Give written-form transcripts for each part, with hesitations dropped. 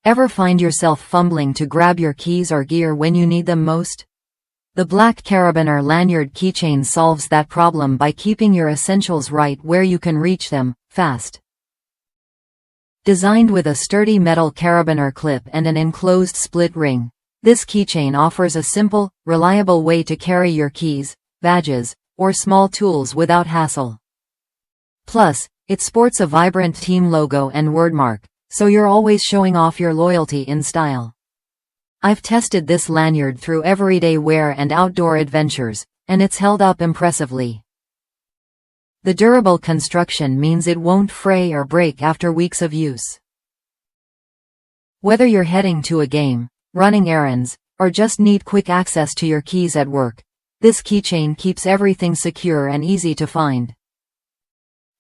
Ever find yourself fumbling to grab your keys or gear when you need them most? The Black Carabiner Lanyard Keychain solves that problem by keeping your essentials right where you can reach them, fast. Designed with a sturdy metal carabiner clip and an enclosed split ring, this keychain offers a simple, reliable way to carry your keys, badges, or small tools without hassle. Plus, it sports a vibrant team logo and wordmark, so you're always showing off your loyalty in style. I've tested this lanyard through everyday wear and outdoor adventures, and it's held up impressively. The durable construction means it won't fray or break after weeks of use. Whether you're heading to a game, running errands, or just need quick access to your keys at work, this keychain keeps everything secure and easy to find.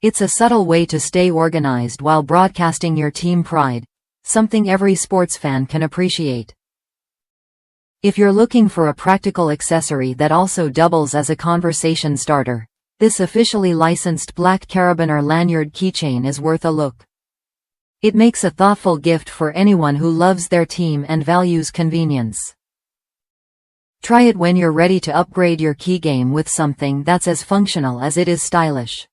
It's a subtle way to stay organized while broadcasting your team pride, something every sports fan can appreciate. If you're looking for a practical accessory that also doubles as a conversation starter, this officially licensed Black Carabiner Lanyard Keychain is worth a look. It makes a thoughtful gift for anyone who loves their team and values convenience. Try it when you're ready to upgrade your key game with something that's as functional as it is stylish.